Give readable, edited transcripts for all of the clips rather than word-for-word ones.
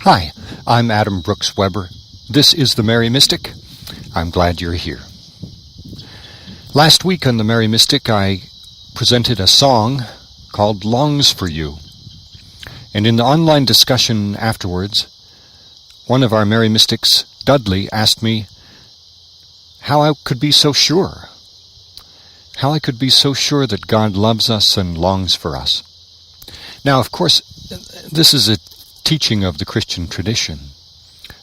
Hi, I'm Adam Brooks Weber. This is The Merry Mystic. I'm glad you're here. Last week on The Merry Mystic, I presented a song called Longs for You. And in the online discussion afterwards, one of our Merry Mystics, Dudley, asked me how I could be so sure. How I could be so sure that God loves us and longs for us. Now, of course, this is a teaching of the Christian tradition.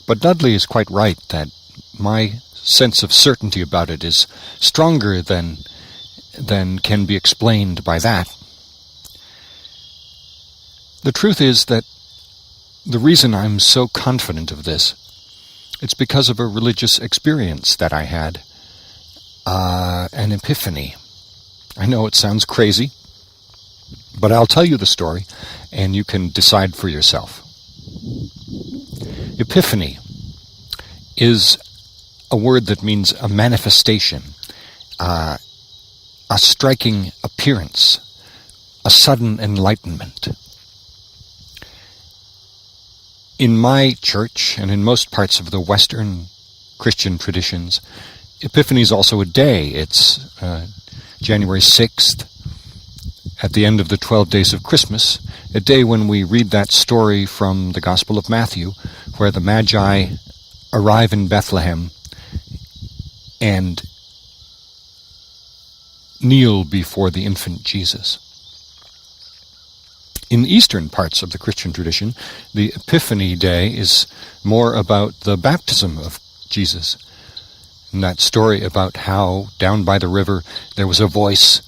But Dudley is quite right that my sense of certainty about it is stronger than can be explained by that. The truth is that the reason I'm so confident of this, it's because of a religious experience that I had, an epiphany. I know it sounds crazy, but I'll tell you the story and you can decide for yourself. Epiphany is a word that means a manifestation, a striking appearance, a sudden enlightenment. In my church, and in most parts of the Western Christian traditions, Epiphany is also a day. It's January 6th, at the end of the 12 days of Christmas, a day when we read that story from the Gospel of Matthew, where the Magi arrive in Bethlehem and kneel before the infant Jesus. In eastern parts of the Christian tradition, the Epiphany Day is more about the baptism of Jesus. And that story about how down by the river there was a voice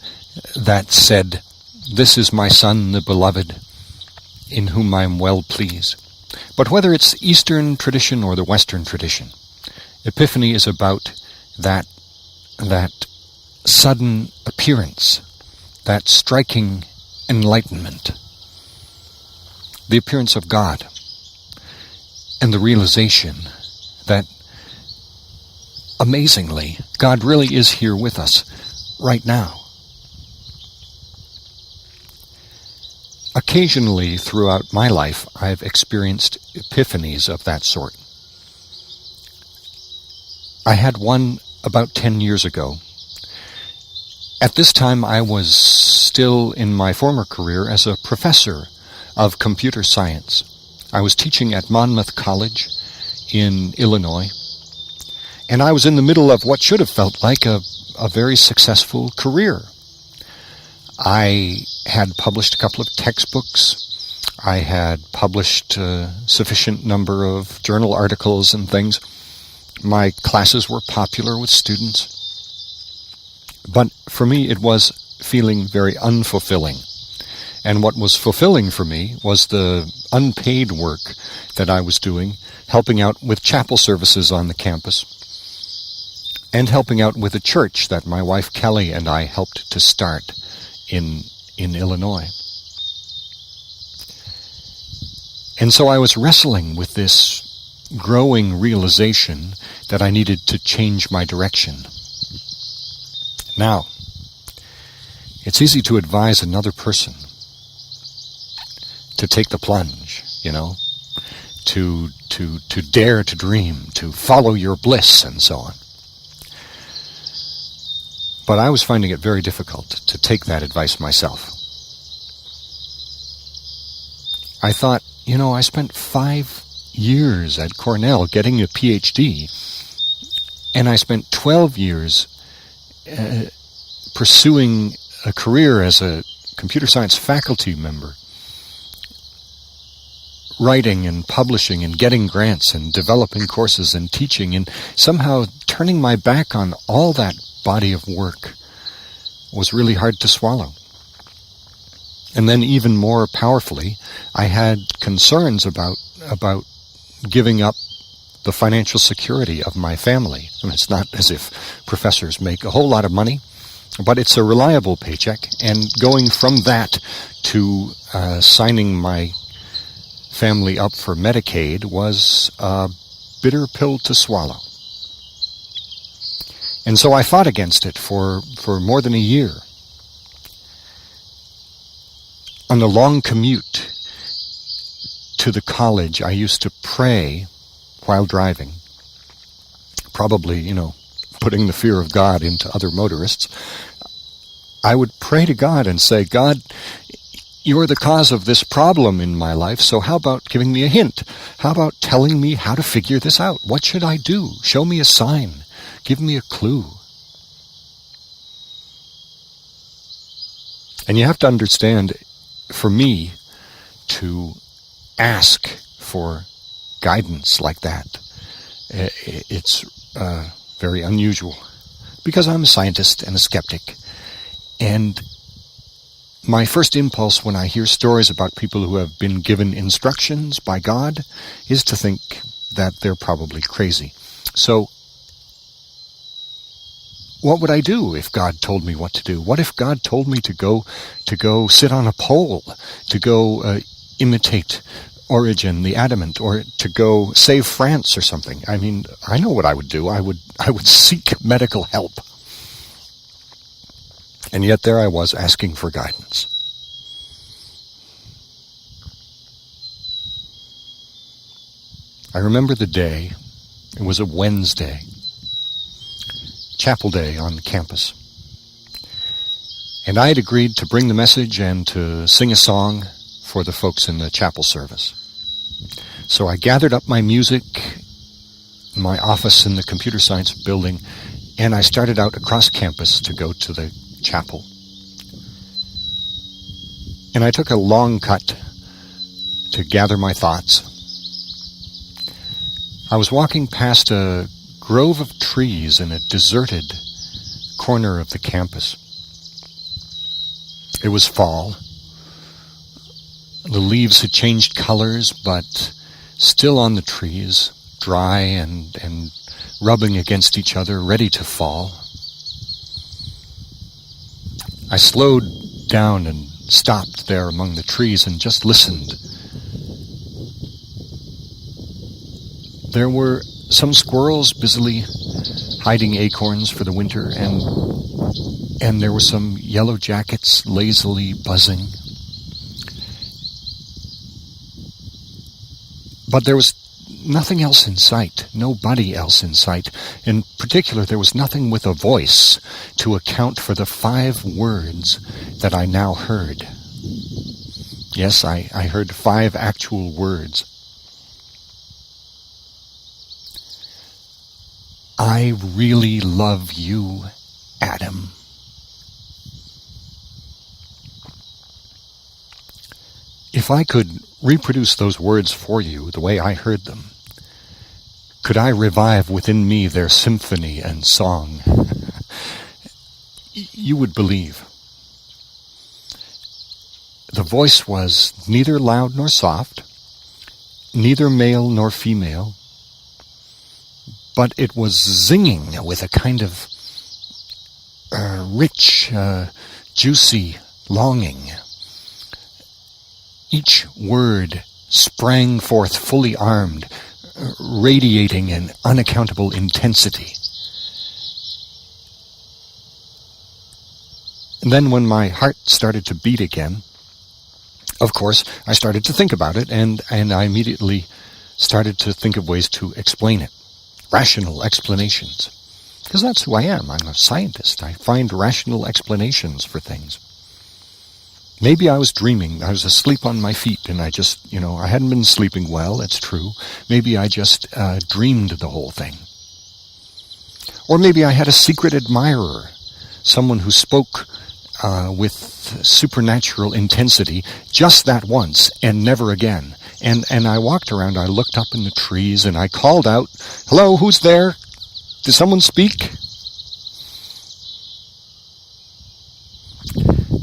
that said, "This is my Son, the Beloved, in whom I am well pleased." But whether it's the Eastern tradition or the Western tradition, Epiphany is about that sudden appearance, that striking enlightenment, the appearance of God, and the realization that, amazingly, God really is here with us right now. Occasionally throughout my life, I've experienced epiphanies of that sort. I had one about 10 years ago. At this time, I was still in my former career as a professor of computer science. I was teaching at Monmouth College in Illinois, and I was in the middle of what should have felt like a very successful career. I had published a couple of textbooks. I had published a sufficient number of journal articles and things. My classes were popular with students. But for me, it was feeling very unfulfilling. And what was fulfilling for me was the unpaid work that I was doing, helping out with chapel services on the campus, and helping out with a church that my wife Kelly and I helped to start in Illinois. And so I was wrestling with this growing realization that I needed to change my direction. Now, it's easy to advise another person to take the plunge, to dare to dream, to follow your bliss, and so on. But I was finding it very difficult to take that advice myself. I thought, I spent 5 years at Cornell getting a PhD, and I spent 12 years pursuing a career as a computer science faculty member, writing and publishing and getting grants and developing courses and teaching, and somehow turning my back on all that body of work was really hard to swallow. And then even more powerfully, I had concerns about giving up the financial security of my family. I mean, it's not as if professors make a whole lot of money, but it's a reliable paycheck, and going from that to signing my family up for Medicaid was a bitter pill to swallow. And so I fought against it for more than a year. On the long commute to the college, I used to pray while driving. Probably, putting the fear of God into other motorists. I would pray to God and say, God, you're the cause of this problem in my life, so how about giving me a hint? How about telling me how to figure this out? What should I do? Show me a sign. Give me a clue. And you have to understand, for me, to ask for guidance like that, it's very unusual, because I'm a scientist and a skeptic. And my first impulse when I hear stories about people who have been given instructions by God is to think that they're probably crazy. So, what would I do if God told me what to do? What if God told me to go sit on a pole, to go imitate Origen the Adamant, or to go save France or something? I mean, I know what I would do. I would seek medical help. And yet there I was asking for guidance. I remember the day. It was a Wednesday, chapel day on the campus. And I had agreed to bring the message and to sing a song for the folks in the chapel service. So I gathered up my music, my office in the computer science building, and I started out across campus to go to the chapel. And I took a long cut to gather my thoughts. I was walking past a grove of trees in a deserted corner of the campus. It was fall. The leaves had changed colors, but still on the trees, dry and rubbing against each other, ready to fall. I slowed down and stopped there among the trees and just listened. There were some squirrels busily hiding acorns for the winter, and there were some yellow jackets lazily buzzing. But there was nothing else in sight, nobody else in sight. In particular, there was nothing with a voice to account for the 5 words that I now heard. Yes, I heard 5 actual words. I really love you, Adam. If I could reproduce those words for you the way I heard them, could I revive within me their symphony and song? You would believe. The voice was neither loud nor soft, neither male nor female, but it was zinging with a kind of rich, juicy longing. Each word sprang forth fully armed, radiating an unaccountable intensity. And then when my heart started to beat again, of course, I started to think about it, and I immediately started to think of ways to explain it. Rational explanations. Because that's who I am. I'm a scientist. I find rational explanations for things. Maybe I was dreaming. I was asleep on my feet, and I just, I hadn't been sleeping well, it's true. Maybe I just dreamed the whole thing. Or maybe I had a secret admirer, someone who spoke with supernatural intensity just that once and never again. And I walked around, I looked up in the trees, and I called out, "Hello, who's there? Did someone speak?"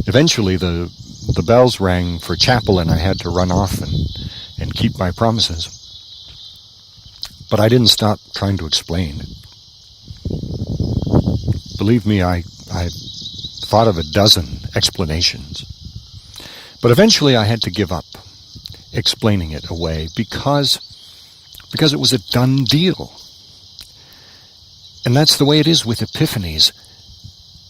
Eventually the bells rang for chapel, and I had to run off and keep my promises. But I didn't stop trying to explain. Believe me, I thought of a dozen explanations. But eventually I had to give up explaining it away because it was a done deal. And that's the way it is with epiphanies.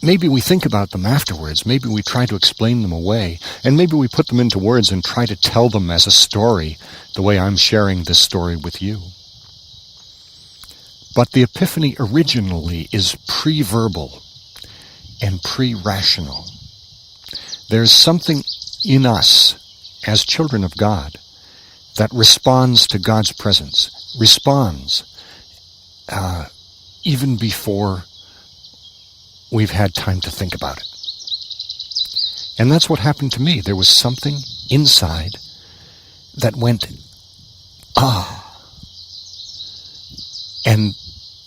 maybe we think about them afterwards. Maybe we try to explain them away. And maybe we put them into words and try to tell them as a story, the way I'm sharing this story with you. But the Epiphany originally is pre-verbal and pre-rational. There's something in us as children of God that responds to God's presence, responds even before we've had time to think about it. And that's what happened to me. There was something inside that went, And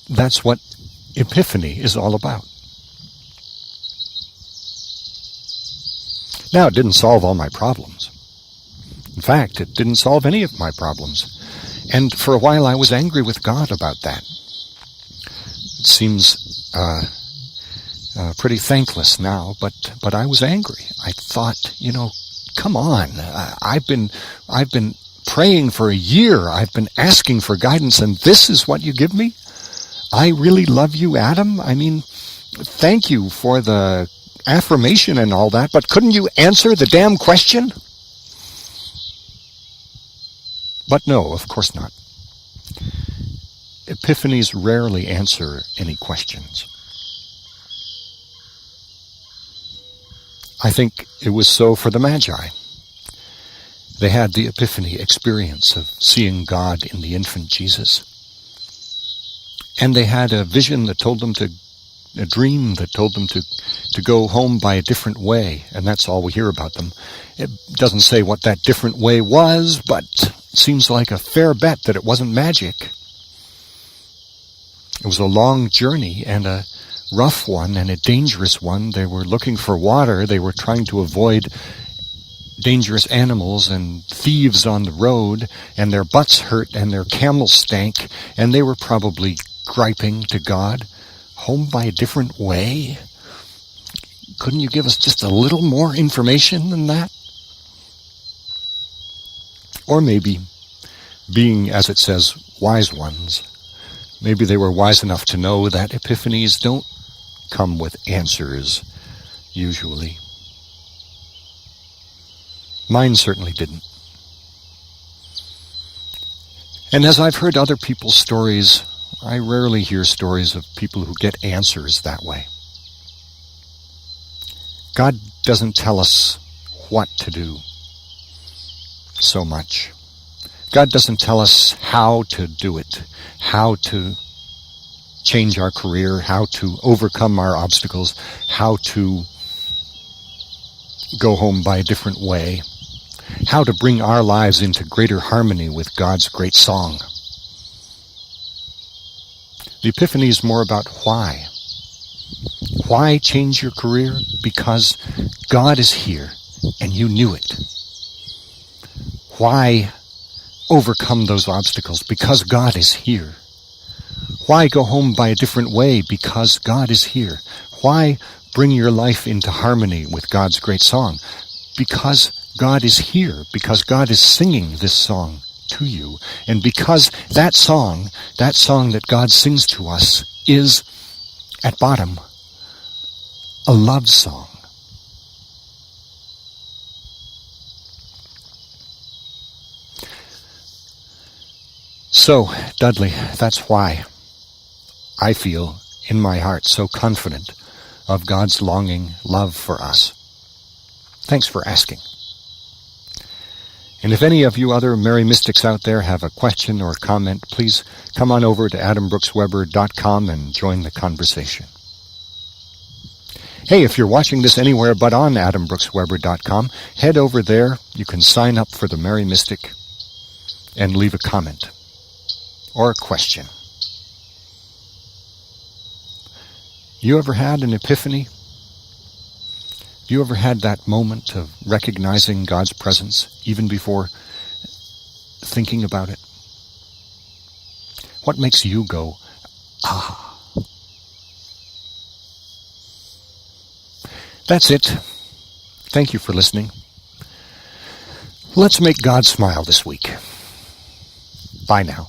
that's what Epiphany is all about. Now, it didn't solve all my problems. In fact, it didn't solve any of my problems. And for a while I was angry with God about that. It seems pretty thankless now, but I was angry. I thought, come on. I've been praying for a year. I've been asking for guidance, and this is what you give me? I really love you, Adam. I mean, thank you for the affirmation and all that, but couldn't you answer the damn question? But no, of course not. Epiphanies rarely answer any questions. I think it was so for the Magi. They had the Epiphany experience of seeing God in the infant Jesus. And they had a vision that told them a dream that told them to go home by a different way, and that's all we hear about them. It doesn't say what that different way was, but it seems like a fair bet that it wasn't magic. It was a long journey and a rough one and a dangerous one. They were looking for water. They were trying to avoid dangerous animals and thieves on the road, and their butts hurt and their camels stank, and they were probably griping to God. Home by a different way? Couldn't you give us just a little more information than that? Or maybe, being, as it says, wise ones, maybe they were wise enough to know that epiphanies don't come with answers, usually. Mine certainly didn't. And as I've heard other people's stories, I rarely hear stories of people who get answers that way. God doesn't tell us what to do so much. God doesn't tell us how to do it, how to change our career, how to overcome our obstacles, how to go home by a different way, how to bring our lives into greater harmony with God's great song. The Epiphany is more about why. Why change your career? Because God is here and you knew it. Why overcome those obstacles? Because God is here. Why go home by a different way? Because God is here. Why bring your life into harmony with God's great song? Because God is here. Because God is singing this song to you. And because that song that God sings to us is, at bottom, a love song. So, Dudley, that's why I feel in my heart so confident of God's longing love for us. Thanks for asking. And if any of you other Merry Mystics out there have a question or comment, please come on over to adambrooksweber.com and join the conversation. Hey, if you're watching this anywhere but on adambrooksweber.com, head over there. You can sign up for the Merry Mystic and leave a comment or a question. You ever had an epiphany? You ever had that moment of recognizing God's presence even before thinking about it? What makes you go, ah? That's it. Thank you for listening. Let's make God smile this week. Bye now.